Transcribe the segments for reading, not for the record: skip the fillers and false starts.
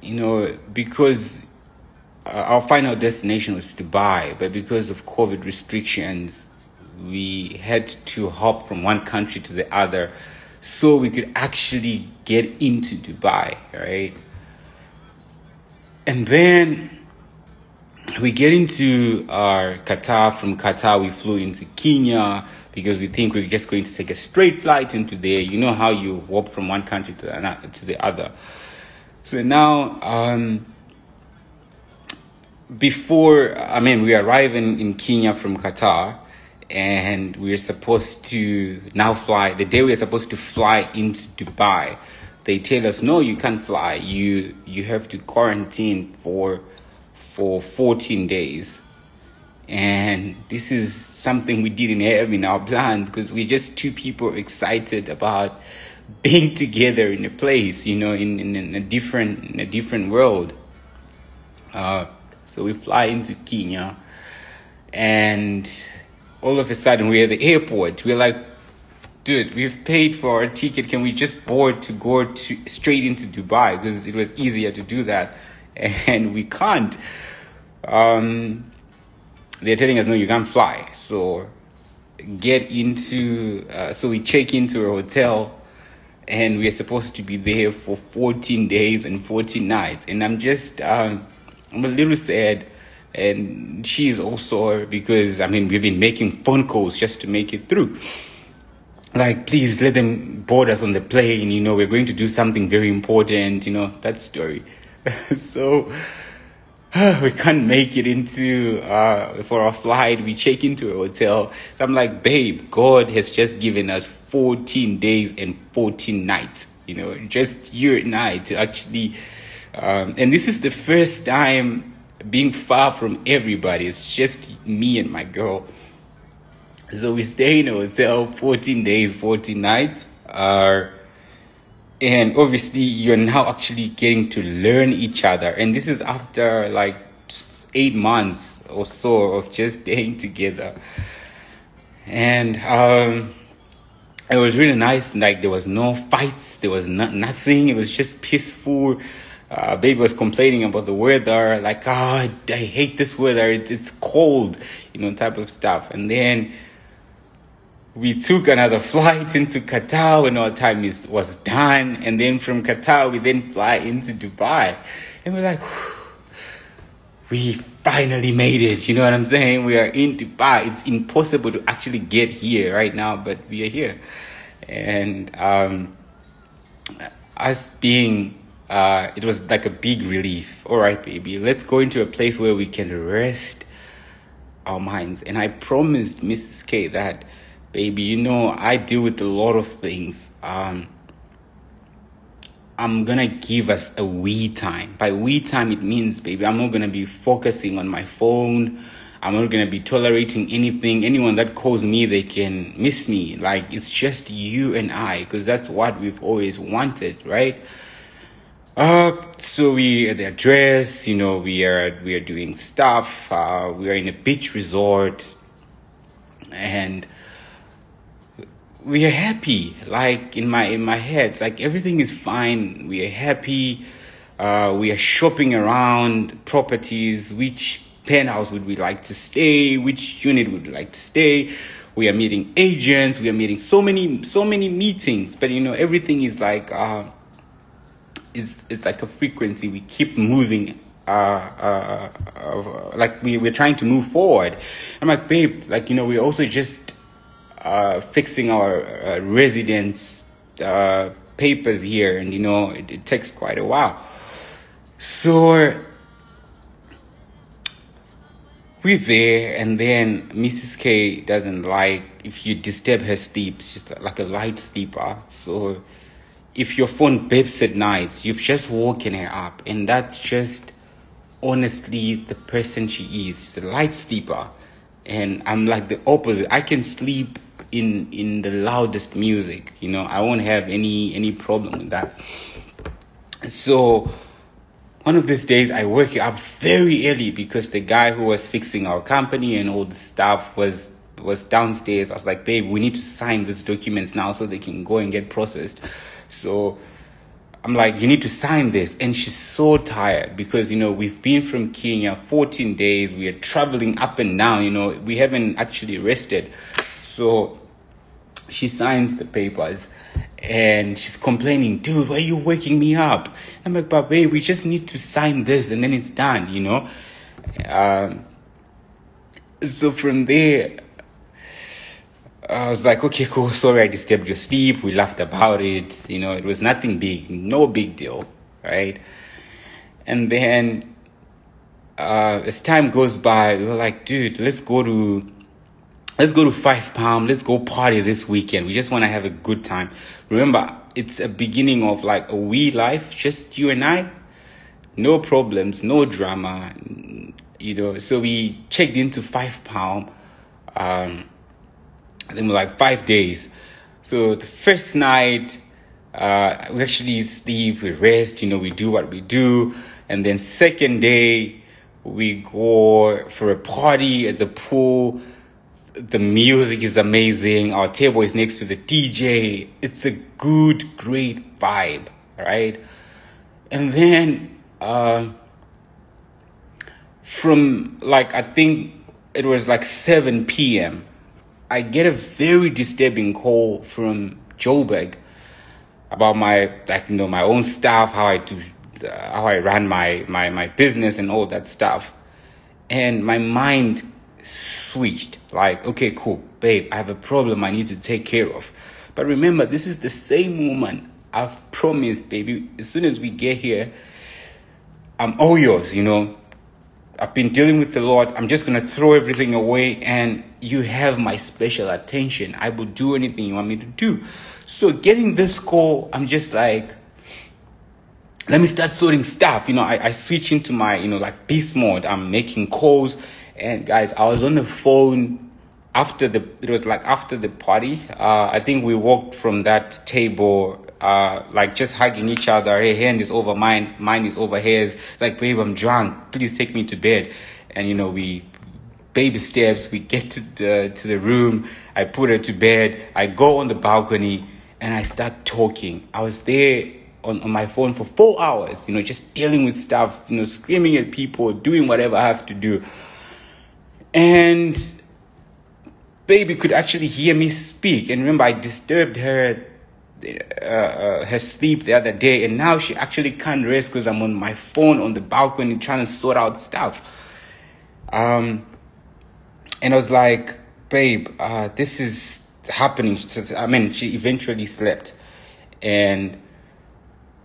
And, because our final destination was Dubai, but because of COVID restrictions, we had to hop from one country to the other so we could actually get into Dubai, right? And then we get into Qatar. From Qatar, we flew into Kenya because we think we're just going to take a straight flight into there. You know how you hop from one country to the other. So now, we arrive in Kenya from Qatar, and we're supposed to now fly. The day we're supposed to fly into Dubai, they tell us, no, you can't fly. You have to quarantine for 14 days. And this is something we didn't have in our plans, because we're just two people excited about being together in a place, in a different world. So we fly into Kenya, and all of a sudden we're at the airport. We're like, dude, we've paid for our ticket. Can we just board to go straight into Dubai? Because it was easier to do that. And we can't. They're telling us, no, you can't fly. So so we check into a hotel, and we're supposed to be there for 14 days and 14 nights. And I'm a little sad. And she is also, because, we've been making phone calls just to make it through. Like, please let them board us on the plane. We're going to do something very important, that story. So we can't make it into, for our flight. We check into a hotel. I'm like, babe, God has just given us 14 days and 14 nights, just you and I to actually, and this is the first time being far from everybody. It's just me and my girl. So we stay in a hotel 14 days, 14 nights. And obviously you're now actually getting to learn each other. And this is after like 8 months or so of just staying together. And it was really nice. Like, there was no fights. There was nothing. It was just peaceful. Baby was complaining about the weather, like, I hate this weather, it's cold, type of stuff. And then we took another flight into Qatar when our time was done. And then from Qatar, we then fly into Dubai. And we're like, we finally made it. You know what I'm saying? We are in Dubai. It's impossible to actually get here right now, but we are here. And us being... it was like a big relief. All right, baby, let's go into a place where we can rest our minds. And I promised Mrs. K that, baby, I deal with a lot of things. I'm gonna give us a we time. By we time, it means, baby, I'm not gonna be focusing on my phone. I'm not gonna be tolerating anyone that calls me, they can miss me. Like, it's just you and I, because that's what we've always wanted, right? So we at the address, we are doing stuff. We are in a beach resort, and we are happy. Like, in my head, it's like everything is fine. We are happy. We are shopping around properties. Which penthouse would we like to stay? Which unit would we like to stay? We are meeting agents. We are meeting so many meetings. But everything is like it's like a frequency. We keep moving, like we're trying to move forward. I'm like, babe, like, we're also just fixing our residence papers here, and it takes quite a while. So we're there, and then Mrs. K doesn't like if you disturb her sleep. She's like a light sleeper. So if your phone beeps at night, you've just woken her up. And that's just honestly the person she is. She's a light sleeper. And I'm like the opposite. I can sleep in the loudest music. I won't have any problem with that. So one of these days, I woke up very early because the guy who was fixing our company and all the stuff was downstairs. I was like, babe, we need to sign these documents now so they can go and get processed. So I'm like, you need to sign this. And she's so tired because, we've been from Kenya 14 days. We are traveling up and down, we haven't actually rested. So she signs the papers and she's complaining, dude, why are you waking me up? I'm like, but babe, we just need to sign this and then it's done, So from there, I was like, okay, cool. Sorry, I disturbed your sleep. We laughed about it. It was nothing big, no big deal, right? And then as time goes by, we were like, dude, let's go to 5 Palm. Let's go party this weekend. We just want to have a good time. Remember, it's a beginning of like a wee life, just you and I. No problems, no drama, So we checked into 5 Palm. Then we're like 5 days. So the first night, we actually sleep, we rest, we do what we do. And then second day, we go for a party at the pool. The music is amazing. Our table is next to the DJ. It's a good, great vibe, right? And then from I think it was 7 p.m., I get a very disturbing call from Joburg about my my own stuff, how I ran my business and all that stuff. And my mind switched. Okay, cool, babe, I have a problem I need to take care of. But remember, this is the same woman I've promised, baby, as soon as we get here, I'm all yours, I've been dealing with the Lord. I'm just going to throw everything away and you have my special attention. I will do anything you want me to do. So getting this call, I'm just like, let me start sorting stuff. I switch into my, beast mode. I'm making calls. And guys, I was on the phone after the party. I think we walked from that table, just hugging each other. Her hand is over mine is over hers. Like, babe, I'm drunk. Please take me to bed. And, we baby steps. We get to the room. I put her to bed. I go on the balcony and I start talking. I was there on my phone for 4 hours, just dealing with stuff, screaming at people, doing whatever I have to do. And baby could actually hear me speak. And remember, I disturbed her sleep the other day, and now she actually can't rest because I'm on my phone on the balcony trying to sort out stuff. And I was like, babe, this is happening. She eventually slept, and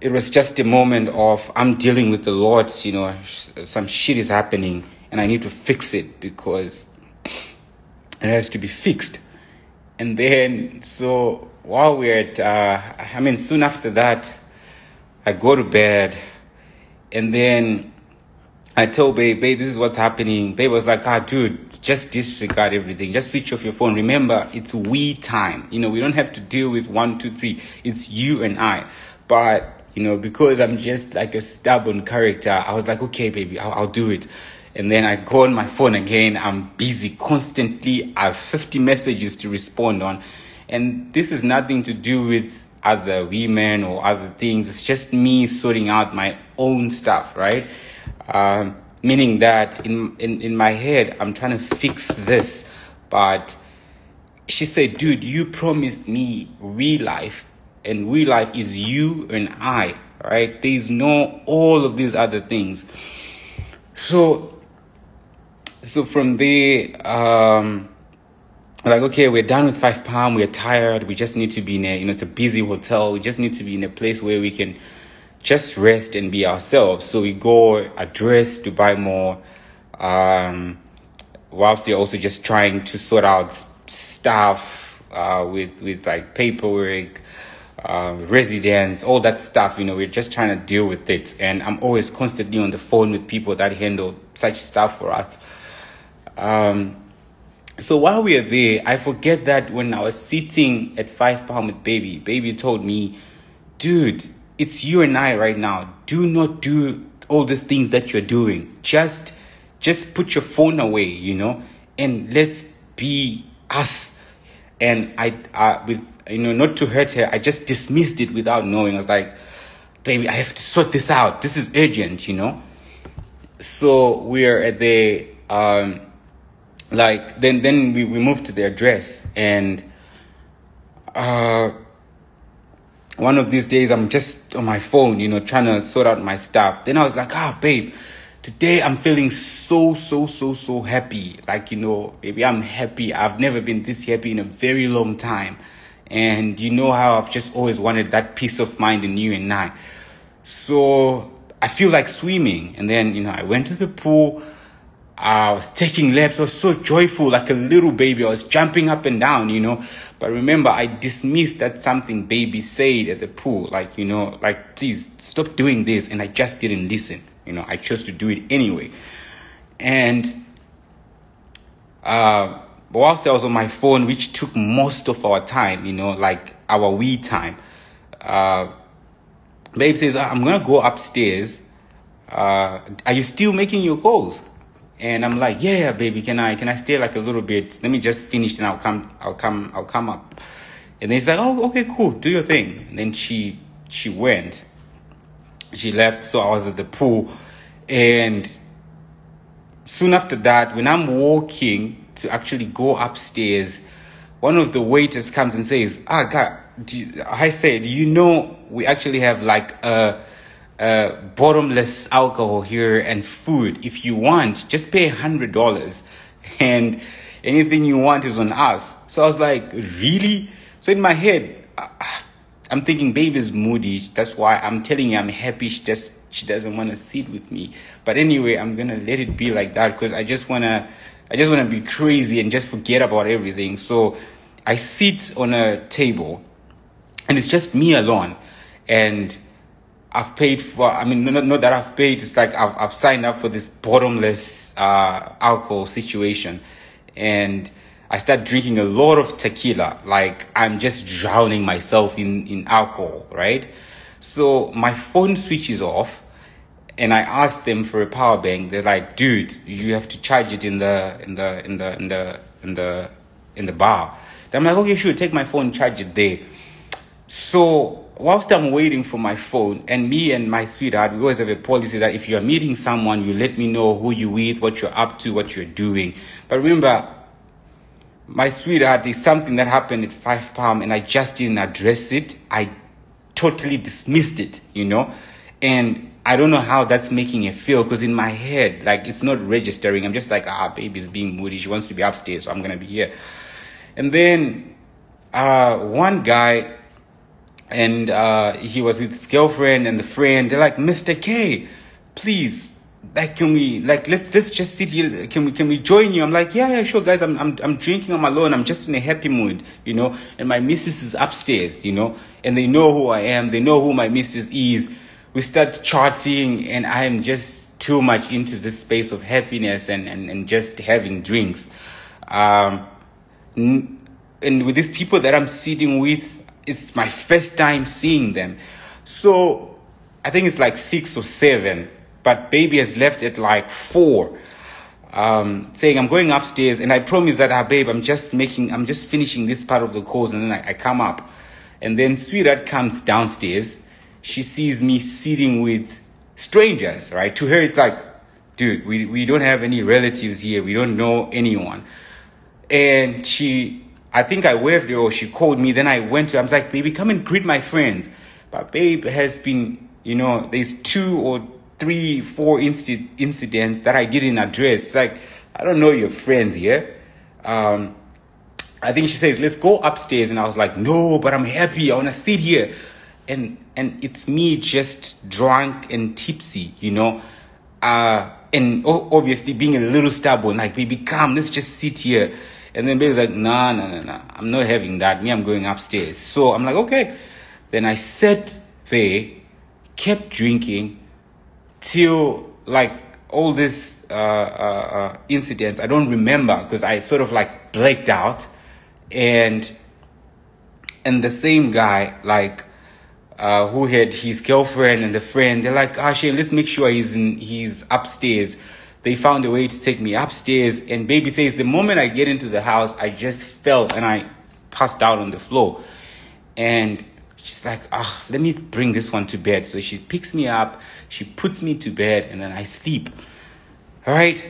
it was just a moment of, I'm dealing with the Lord, some shit is happening and I need to fix it because it has to be fixed. And then, so while we're at, soon after that, I go to bed, and then I tell babe, this is what's happening. Babe was like, dude, just disregard everything. Just switch off your phone. Remember, it's we time. We don't have to deal with 1, 2, 3. It's you and I. But, because I'm just like a stubborn character, I was like, okay, baby, I'll do it. And then I go on my phone again. I'm busy constantly. I have 50 messages to respond on. And this is nothing to do with other women or other things. It's just me sorting out my own stuff, right? Meaning that in my head, I'm trying to fix this. But she said, dude, you promised me real life. And real life is you and I, right? There's no all of these other things. So from there, okay, we're done with 5 Palm. We're tired. We just need to be in it's a busy hotel. We just need to be in a place where we can just rest and be ourselves. So we go address to buy more, whilst we're also just trying to sort out stuff, with like paperwork, residence, all that stuff. We're just trying to deal with it. And I'm always constantly on the phone with people that handle such stuff for us. So while we are there, I forget that when I was sitting at 5 Palm with baby told me, dude, it's you and I right now. Do not do all these things that you're doing. Just put your phone away, and let's be us. And I with, not to hurt her, I just dismissed it without knowing. I was like, baby, I have to sort this out. This is urgent, you know? So we're at the, then we moved to the address, and one of these days I'm just on my phone, you know, trying to sort out my stuff. Then I was like, babe, today I'm feeling so happy. Like, you know, baby, I'm happy. I've never been this happy in a very long time. And you know how I've just always wanted that peace of mind in you and I. So I feel like swimming. And then, you know, I went to the pool. I was taking laps. I was so joyful, like a little baby. I was jumping up and down, you know. But remember, I dismissed that something baby said at the pool. Like, you know, like, please stop doing this. And I just didn't listen. You know, I chose to do it anyway. And whilst I was on my phone, which took most of our time, you know, like our we time, babe says, I'm going to go upstairs. Are you still making your calls? And I'm like, yeah, baby, can I stay like a little bit? Let me just finish and I'll come up. And then he's like, oh, okay, cool. Do your thing. And then she went. She left. So I was at the pool. And soon after that, when I'm walking to actually go upstairs, one of the waiters comes and says, God, do you know we actually have like a bottomless alcohol here and food. If you want, just pay $100 and anything you want is on us. So I was like, really? So in my head, I'm thinking baby's moody. That's why I'm telling you I'm happy. She doesn't want to sit with me. But anyway, I'm going to let it be like that because I just want to be crazy and just forget about everything. So I sit on a table and it's just me alone. And I've paid for, not that I've paid, it's like I've signed up for this bottomless alcohol situation. And I start drinking a lot of tequila. Like I'm just drowning myself in alcohol, right? So my phone switches off and I ask them for a power bank. They're like, dude, you have to charge it in the bar. Then I'm like, okay, sure, take my phone, charge it there. So whilst I'm waiting for my phone, and me and my sweetheart, we always have a policy that if you're meeting someone, you let me know who you're with, what you're up to, what you're doing. But remember, my sweetheart, there's something that happened at 5 Palm and I just didn't address it. I totally dismissed it, you know, and I don't know how that's making it feel because in my head, like it's not registering. I'm just like, baby's being moody. She wants to be upstairs, so I'm going to be here. And then one guy, and he was with his girlfriend and the friend. They're like, Mr. K, please, like, can we, like, let's just sit here. Can we join you? I'm like, yeah, sure, guys. I'm drinking on my own. I'm just in a happy mood, you know. And my missus is upstairs, you know. And they know who I am. They know who my missus is. We start chatting, and I am just too much into this space of happiness and just having drinks. And with these people that I'm sitting with, it's my first time seeing them. So I think it's like 6 or 7, but baby has left at like 4, saying I'm going upstairs. And I promise that, babe, I'm just finishing this part of the course. And then I come up, and then sweetheart comes downstairs. She sees me sitting with strangers, right? To her, it's like, dude, we don't have any relatives here. We don't know anyone. And I think I waved her or she called me. Then I went to her. I was like, baby, come and greet my friends. But babe has been, you know, there's 2 or 3, 4 incidents that I didn't address. Like, I don't know your friends here. I think she says, let's go upstairs. And I was like, no, but I'm happy. I want to sit here. And it's me just drunk and tipsy, you know. And obviously being a little stubborn. Like, baby, come, let's just sit here. And then baby's like, nah, I'm not having that. Me, I'm going upstairs. So I'm like, okay. Then I sat there, kept drinking till like all these incidents I don't remember because I sort of like blacked out. And the same guy, like, who had his girlfriend and the friend, they're like, Shane, let's make sure he's upstairs. They found a way to take me upstairs. And baby says, the moment I get into the house, I just fell and I passed out on the floor. And she's like, let me bring this one to bed. So she picks me up, she puts me to bed, and then I sleep. All right.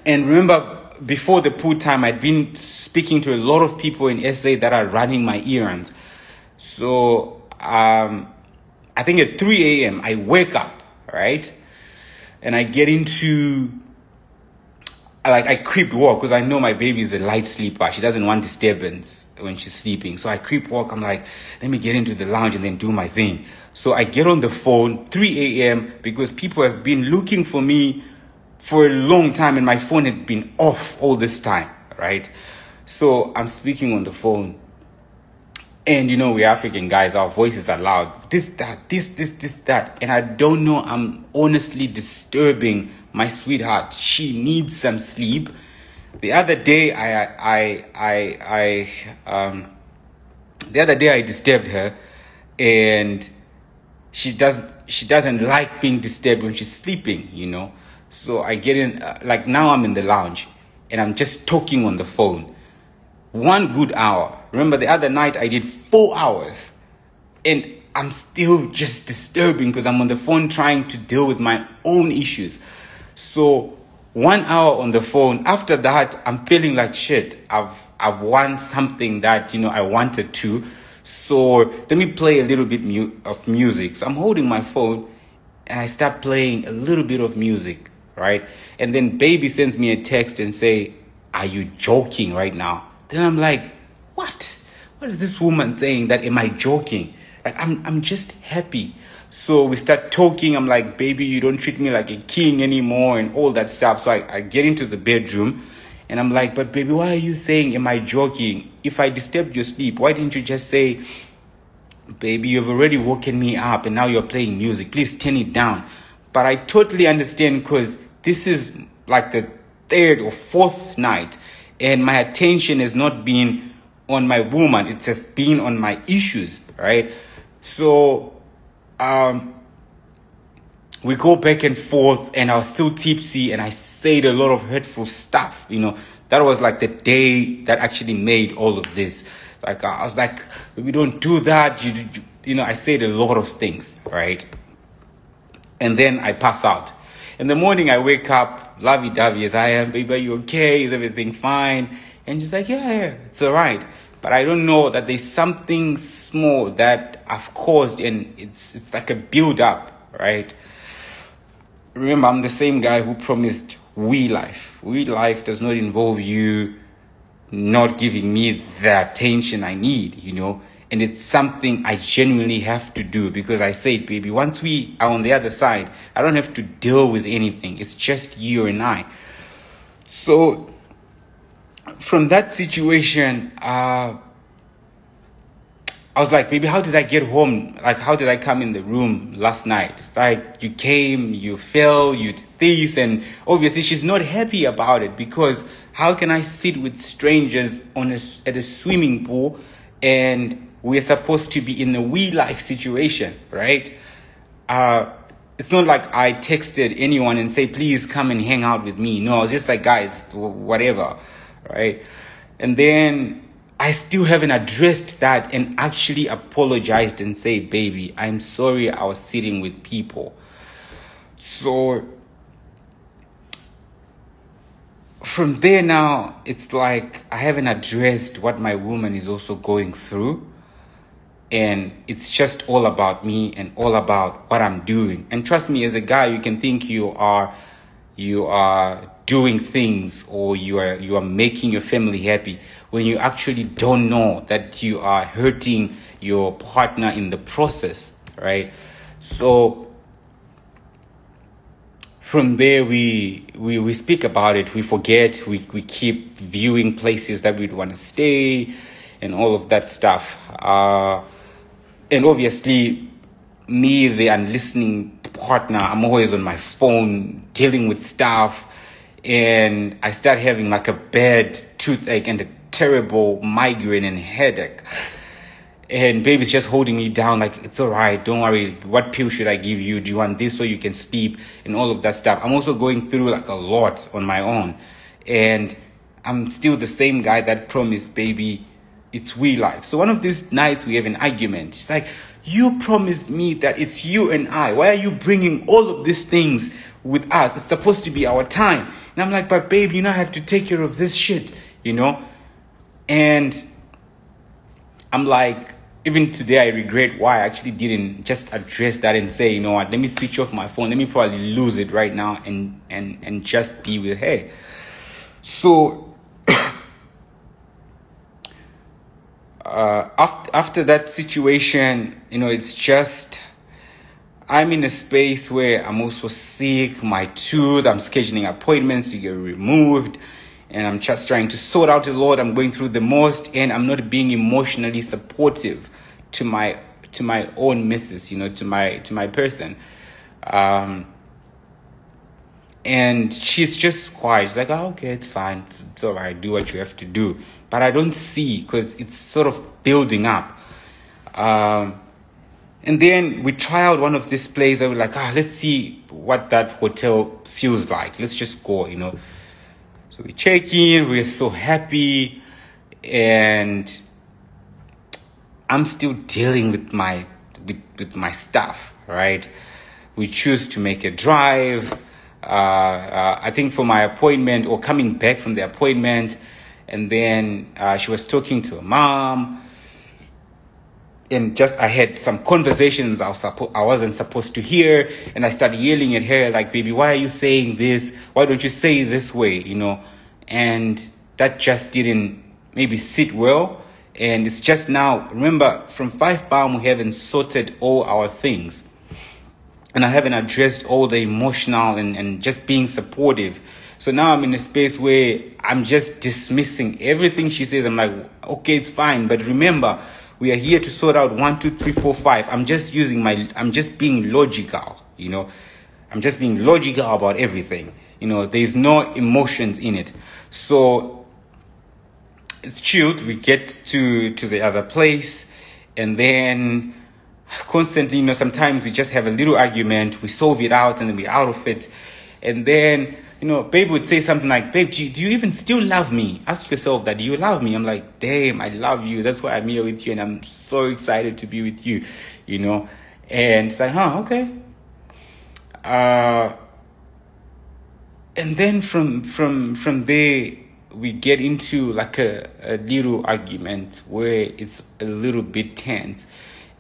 And remember, before the pool time, I'd been speaking to a lot of people in SA that are running my errands. So I think at 3 a.m. I wake up, right? And I get into, I creep walk because I know my baby is a light sleeper. She doesn't want disturbance when she's sleeping. So I creep walk. I'm like, let me get into the lounge and then do my thing. So I get on the phone 3 a.m. because people have been looking for me for a long time and my phone had been off all this time, right? So I'm speaking on the phone. And you know, we're African guys, our voices are loud. This, that. And I don't know, I'm honestly disturbing my sweetheart. She needs some sleep. The other day, I disturbed her, and she doesn't like being disturbed when she's sleeping, you know. So I get in, now I'm in the lounge, and I'm just talking on the phone. 1 good hour. Remember the other night I did 4 hours, and I'm still just disturbing because I'm on the phone trying to deal with my own issues. So 1 hour on the phone. After that, I'm feeling like shit. I've won something that, you know, I wanted to. So let me play a little bit of music. So I'm holding my phone and I start playing a little bit of music, right? And then baby sends me a text and say, "Are you joking right now?" Then I'm like, what? What is this woman saying? That am I joking? Like, I'm just happy. So we start talking. I'm like, baby, you don't treat me like a king anymore and all that stuff. So I get into the bedroom and I'm like, but baby, why are you saying, am I joking? If I disturbed your sleep, why didn't you just say, baby, you've already woken me up and now you're playing music. Please turn it down. But I totally understand because this is like the 3rd or 4th night. And my attention has not been on my woman. It has been on my issues, right? So we go back and forth and I was still tipsy and I said a lot of hurtful stuff. You know, that was like the day that actually made all of this. Like, I was like, we don't do that. You know, I said a lot of things, right? And then I pass out. In the morning, I wake up, lovey-dovey as I am. Baby, are you okay? Is everything fine? And she's like, yeah, it's all right. But I don't know that there's something small that I've caused, and it's like a build-up, right? Remember, I'm the same guy who promised we life. We life does not involve you not giving me the attention I need, you know. And it's something I genuinely have to do because I said, baby, once we are on the other side, I don't have to deal with anything. It's just you and I. So from that situation, I was like, baby, how did I get home? Like, how did I come in the room last night? Like, you came, you fell, you did this. And obviously she's not happy about it because how can I sit with strangers at a swimming pool and we're supposed to be in a we life situation, right? It's not like I texted anyone and say, please come and hang out with me. No, I was just like, guys, whatever, right? And then I still haven't addressed that and actually apologized and say, baby, I'm sorry I was sitting with people. So from there now, it's like I haven't addressed what my woman is also going through. And it's just all about me and all about what I'm doing. And trust me, as a guy, you can think you are doing things or you are making your family happy when you actually don't know that you are hurting your partner in the process, right? So from there, we speak about it. We forget. We keep viewing places that we'd want to stay and all of that stuff. And obviously, me, the unlistening partner, I'm always on my phone dealing with stuff. And I start having like a bad toothache and a terrible migraine and headache. And baby's just holding me down like, it's all right, don't worry. What pill should I give you? Do you want this so you can sleep? And all of that stuff. I'm also going through like a lot on my own. And I'm still the same guy that promised, baby, it's we life. So one of these nights we have an argument. She's like, you promised me that it's you and I. Why are you bringing all of these things with us? It's supposed to be our time. And I'm like, but babe, I have to take care of this shit, And I'm like, even today I regret why I actually didn't just address that and say, you know what, let me switch off my phone. Let me probably lose it right now and just be with her. So after that situation, it's just, I'm in a space where I'm also sick, my tooth, I'm scheduling appointments to get removed, and I'm just trying to sort out a lot. I'm going through the most, and I'm not being emotionally supportive to my own missus, to my person. And she's just quiet. She's like, oh, okay, it's fine. It's all right. Do what you have to do. But I don't see, because it's sort of building up. And then we try out one of these places that we're like, let's see what that hotel feels like. Let's just go, So we check in. We're so happy. And I'm still dealing with my stuff, right? We choose to make a drive. I think for my appointment, or coming back from the appointment, and then she was talking to her mom, and just I had some conversations I wasn't supposed to hear, and I started yelling at her like, baby, why are you saying this? Why don't you say it this way? And that just didn't maybe sit well. And it's just now, remember, from 5 pounds we haven't sorted all our things. And I haven't addressed all the emotional and just being supportive. So now I'm in a space where I'm just dismissing everything she says. I'm like, okay, it's fine. But remember, we are here to sort out 1, 2, 3, 4, 5. I'm just being logical, I'm just being logical about everything. There's no emotions in it. So it's chilled. We get to the other place, and then constantly, sometimes we just have a little argument, we solve it out, and then we're out of it. And then, babe would say something like, babe, do you even still love me? Ask yourself that, do you love me? I'm like, damn, I love you. That's why I'm here with you, and I'm so excited to be with you, And it's like, okay. And then from there, we get into like a little argument where it's a little bit tense.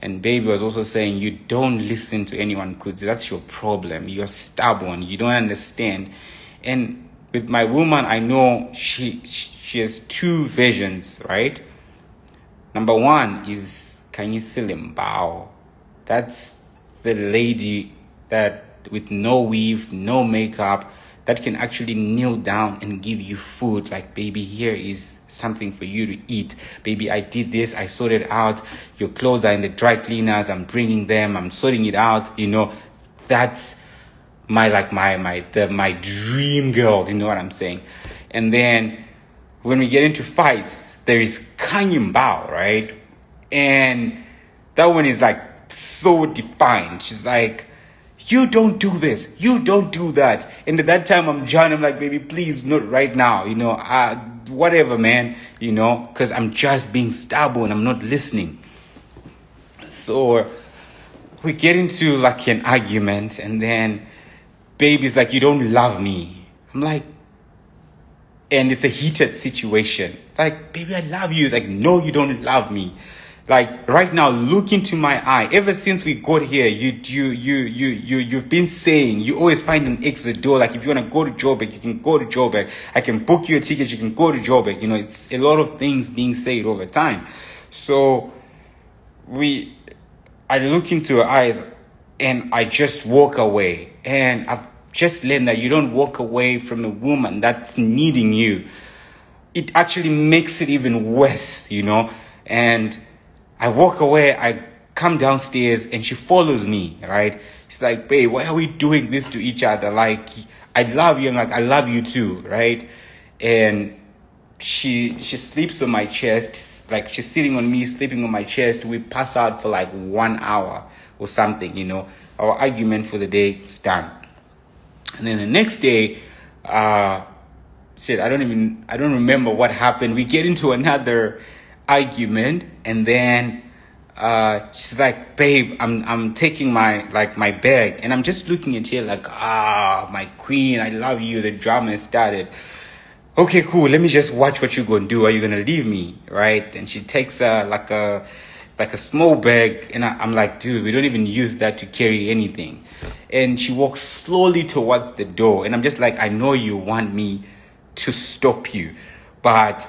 And baby was also saying, you don't listen to anyone, Kudzi. That's your problem. You're stubborn. You don't understand. And with my woman, I know she has 2 versions, right? Number 1 is Khanyi Mbau. That's the lady that with no weave, no makeup, that can actually kneel down and give you food. Like, baby, here is something for you to eat. Baby, I did this. I sorted out. Your clothes are in the dry cleaners. I'm bringing them. I'm sorting it out. That's my dream girl. You know what I'm saying? And then when we get into fights, there is Khanyi Mbau, right? And that one is like so defined. She's like, you don't do this. You don't do that. And at that time, I'm John. I'm like, baby, please, not right now. Whatever, man. Because I'm just being stubborn. I'm not listening. So we get into like an argument, and then baby's like, you don't love me. I'm like, and it's a heated situation. Like, baby, I love you. It's like, no, you don't love me. Like, right now, look into my eye. Ever since we got here, you've been saying you always find an exit door. Like, if you want to go to Joburg, you can go to Joburg. I can book you a ticket. You can go to Joburg. It's a lot of things being said over time. So I look into her eyes, and I just walk away. And I've just learned that you don't walk away from a woman that's needing you. It actually makes it even worse, And I walk away, I come downstairs, and she follows me, right? She's like, babe, why are we doing this to each other? Like, I love you. I'm like, I love you too, right? And she sleeps on my chest. Like, she's sitting on me, sleeping on my chest. We pass out for like 1 hour or something, Our argument for the day is done. And then the next day, I don't remember what happened. We get into another argument, and then she's like, babe, I'm taking my bag, and I'm just looking at her like, my queen, I love you, the drama has started. Okay, cool, let me just watch what you're gonna do. Are you gonna leave me, right? And she takes like a small bag, and I'm like, dude, we don't even use that to carry anything. And she walks slowly towards the door, and I'm just like, I know you want me to stop you, but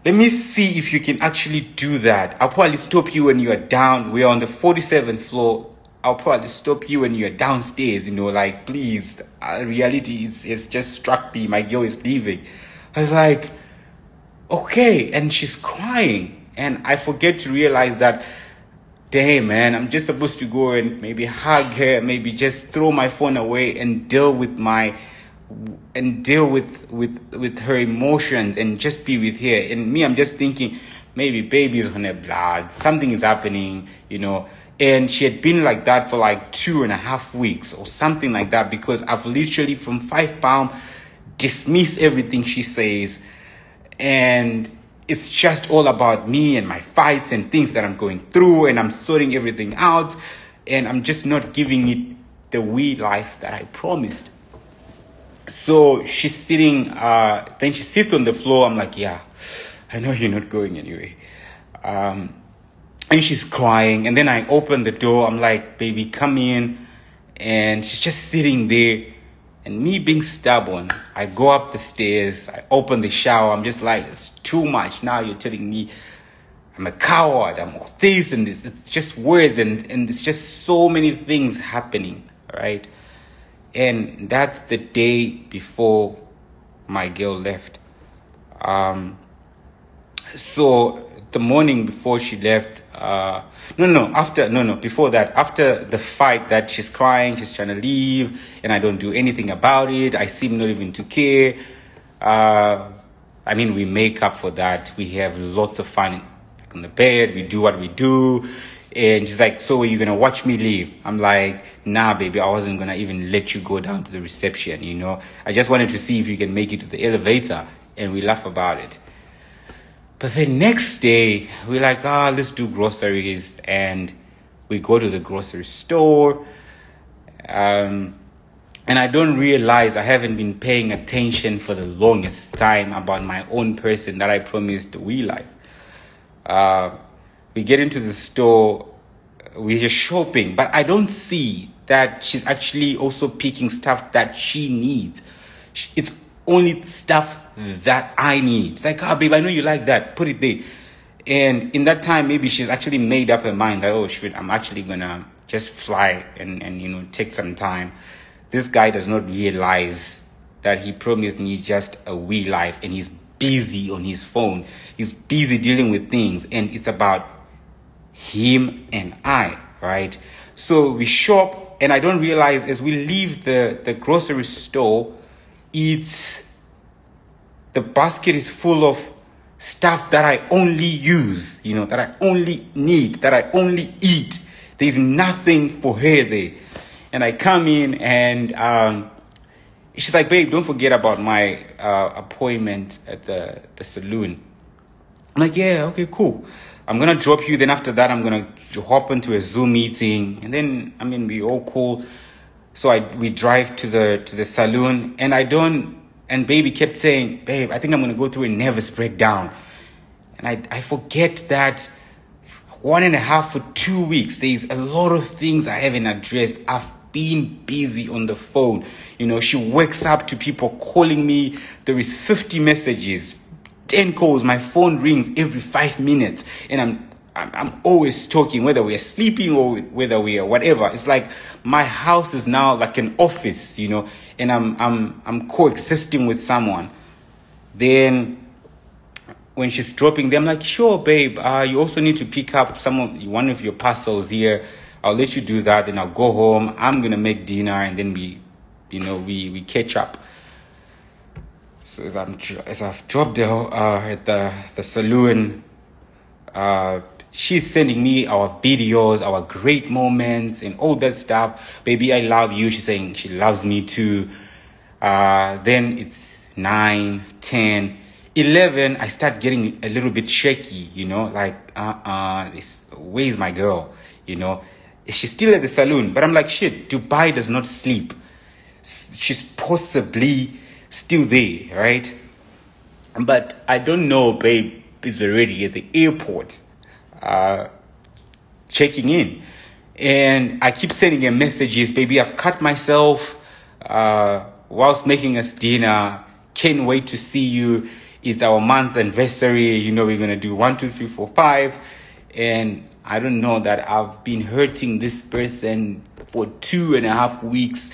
let me see if you can actually do that. I'll probably stop you when you are down. We're on the 47th floor. I'll probably stop you when you're downstairs, like, please. Reality is just struck me. My girl is leaving. I was like, okay. And she's crying. And I forget to realize that, damn, man, I'm just supposed to go and maybe hug her, maybe just throw my phone away and deal with her emotions and just be with her. And me, I'm just thinking, maybe baby is on her blood, something is happening, And she had been like that for like 2.5 weeks or something like that, because I've literally from 5 pounds dismissed everything she says, and it's just all about me and my fights and things that I'm going through, and I'm sorting everything out, and I'm just not giving it the wee life that I promised. So she's sitting, then she sits on the floor. I'm like, yeah, I know you're not going anyway. And she's crying. And then I open the door. I'm like, baby, come in. And she's just sitting there. And me being stubborn, I go up the stairs. I open the shower. I'm just like, it's too much. Now you're telling me I'm a coward. I'm all this and this. It's just words. And it's just so many things happening. All right. And that's the day before my girl left. So the morning before she left, before that, after the fight that she's crying, she's trying to leave, and I don't do anything about it. I seem not even to care. We make up for that. We have lots of fun on the bed. We do what we do. And she's like, so are you going to watch me leave? I'm like, nah, baby, I wasn't going to even let you go down to the reception, I just wanted to see if you can make it to the elevator. And we laugh about it. But the next day, we're like, let's do groceries. And we go to the grocery store. And I don't realize I haven't been paying attention for the longest time about my own person that I promised a wee life. We get into the store, we're just shopping, but I don't see that she's actually also picking stuff that she needs. It's only stuff that I need. It's like, babe, I know you like that. Put it there. And in that time, maybe she's actually made up her mind that, oh, shit, I'm actually going to just fly and take some time. This guy does not realize that he promised me just a wee life, and he's busy on his phone. He's busy dealing with things, and it's about him and I, right? So we shop, and I don't realize as we leave the grocery store, the basket is full of stuff that I only use, that I only need, that I only eat. There's nothing for her there. And I come in, and she's like, babe, don't forget about my appointment at the saloon. I'm like, yeah, okay, cool. I'm going to drop you. Then after that, I'm going to hop into a Zoom meeting. And then, we all cool. So we drive to the saloon, and baby kept saying, babe, I think I'm going to go through a nervous breakdown. And I forget that 1.5 or 2 weeks, there's a lot of things I haven't addressed. I've been busy on the phone. She wakes up to people calling me. There is 50 messages, 10 calls. My phone rings every 5 minutes, and I'm always talking, whether we're sleeping or whether we are whatever. It's like my house is now like an office, and I'm coexisting with someone. Then when she's dropping them, I'm like, sure, babe, you also need to pick up one of your parcels here. I'll let you do that, and I'll go home. I'm gonna make dinner, and then we catch up. So as I've dropped her at the saloon, she's sending me our videos, our great moments, and all that stuff. Baby, I love you. She's saying she loves me too. Then it's 9, 10. 11, I start getting a little bit shaky, like, where's my girl? Is she still at the saloon? But I'm like, shit, Dubai does not sleep. She's possibly still there, right? But I don't know, babe is already at the airport, checking in. And I keep sending her messages, baby, I've cut myself whilst making us dinner. Can't wait to see you. It's our month anniversary. We're going to do 1, 2, 3, 4, 5. And I don't know that I've been hurting this person for 2.5 weeks.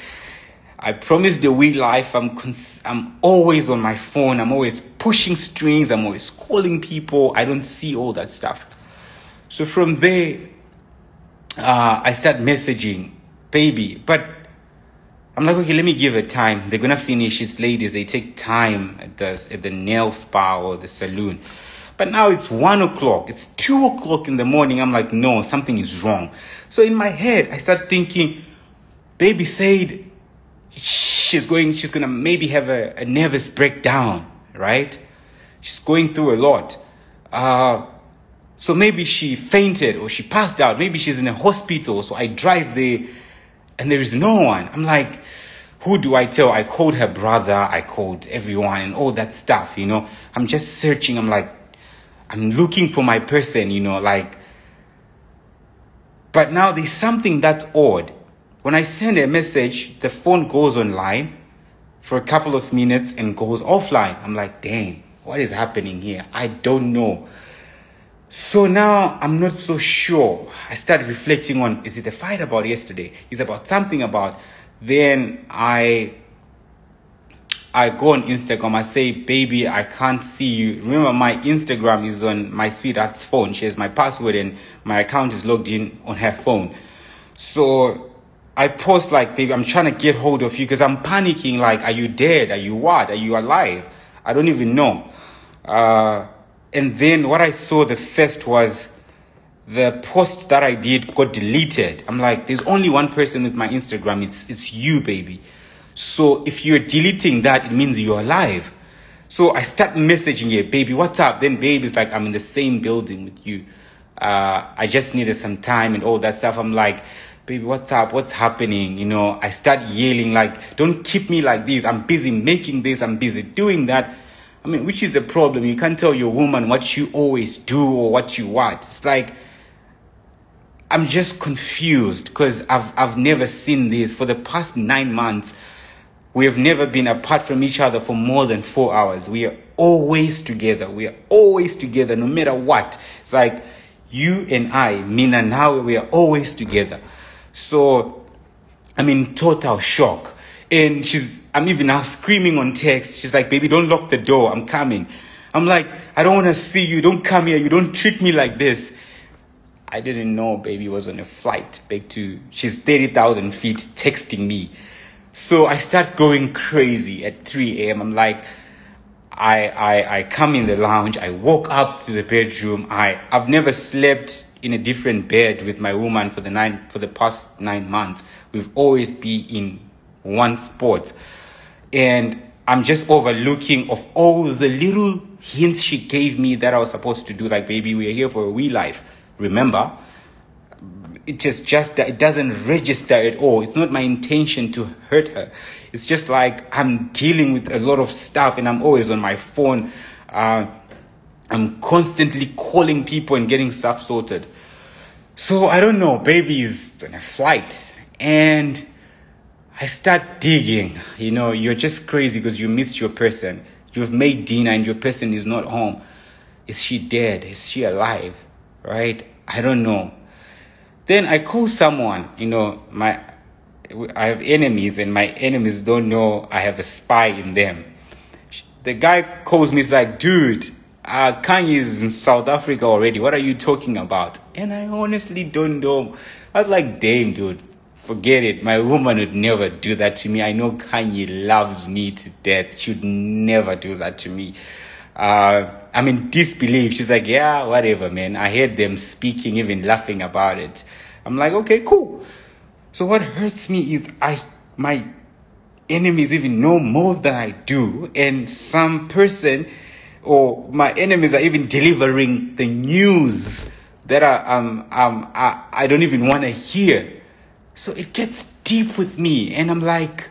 I promised the real life. I'm always on my phone. I'm always pushing strings. I'm always calling people. I don't see all that stuff. So from there, I start messaging, baby. But I'm like, okay, let me give it time. They're going to finish. It's ladies. They take time at the nail spa or the saloon. But now it's 1 o'clock. It's 2 o'clock in the morning. I'm like, no, something is wrong. So in my head, I start thinking, baby said she's going to maybe have a nervous breakdown, right? She's going through a lot. So maybe she fainted or she passed out. Maybe she's in a hospital. So I drive there and there is no one. I'm like, who do I tell? I called her brother. I called everyone and all that stuff, I'm just searching. I'm like, I'm looking for my person, but now there's something that's odd. When I send a message, the phone goes online for a couple of minutes and goes offline. I'm like, dang, what is happening here? I don't know. So now I'm not so sure. I started reflecting on, is it a fight about yesterday? Is it about something about? Then I go on Instagram. I say, baby, I can't see you. Remember, my Instagram is on my sweetheart's phone. She has my password and my account is logged in on her phone. So I post like, baby, I'm trying to get hold of you because I'm panicking. Like, are you dead? Are you what? Are you alive? I don't even know. And then what I saw the first was the post that I did got deleted. I'm like, there's only one person with my Instagram. It's you, baby. So if you're deleting that, it means you're alive. So I start messaging her, baby, what's up? Then baby's like, I'm in the same building with you. I just needed some time and all that stuff. I'm like, baby, what's up? What's happening? I start yelling like, don't keep me like this. I'm busy making this. I'm busy doing that. I mean, which is the problem. You can't tell your woman what you always do or what you want. It's like, I'm just confused because I've never seen this. For the past 9 months, we have never been apart from each other for more than 4 hours. We are always together. We are always together, no matter what. It's like you and I, Mina, now we are always together. So I'm in total shock. And I'm even now screaming on text. She's like, baby, don't lock the door. I'm coming. I'm like, I don't want to see you. Don't come here. You don't treat me like this. I didn't know baby was on a flight back to, she's 30,000 feet texting me. So I start going crazy at 3 a.m. I'm like, I come in the lounge. I walk up to the bedroom. I've never slept in a different bed with my woman for the past 9 months. We've always been in one spot. And I'm just overlooking of all the little hints she gave me that I was supposed to do. Like, baby, we're here for a wee life. Remember? It just that it doesn't register at all. It's not my intention to hurt her. It's just like I'm dealing with a lot of stuff and I'm always on my phone. I'm constantly calling people and getting stuff sorted. So I don't know, baby's on a flight and I start digging. You're just crazy because you miss your person. You've made dinner and your person is not home. Is she dead? Is she alive? Right? I don't know. Then I call someone, I have enemies and my enemies don't know I have a spy in them. The guy calls me, he's like, dude, Khanyi is in South Africa already. What are you talking about? And I honestly don't know. I was like, damn, dude, forget it. My woman would never do that to me. I know Khanyi loves me to death. She would never do that to me. I'm in disbelief. She's like, yeah, whatever, man. I heard them speaking, even laughing about it. I'm like, okay, cool. So what hurts me is my enemies even know more than I do. And some person or my enemies are even delivering the news that I don't even want to hear. So it gets deep with me, and I'm like,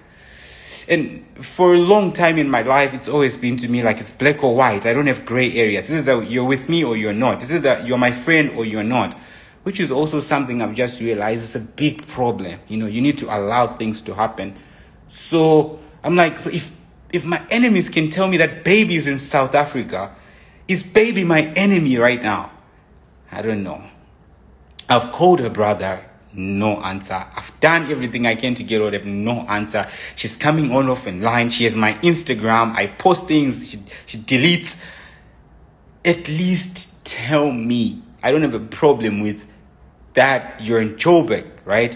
and for a long time in my life, it's always been to me like it's black or white. I don't have gray areas. It's either you're with me or you're not. It's either you're my friend or you're not, which is also something I've just realized is a big problem. You know, you need to allow things to happen. So I'm like, so if my enemies can tell me that baby is in South Africa, is baby my enemy right now? I don't know. I've called her brother, no answer. I've done everything I can to get out of no answer. She's coming on off in line. She has my Instagram. I post things. She deletes. At least tell me. I don't have a problem with that. You're in Joburg, right?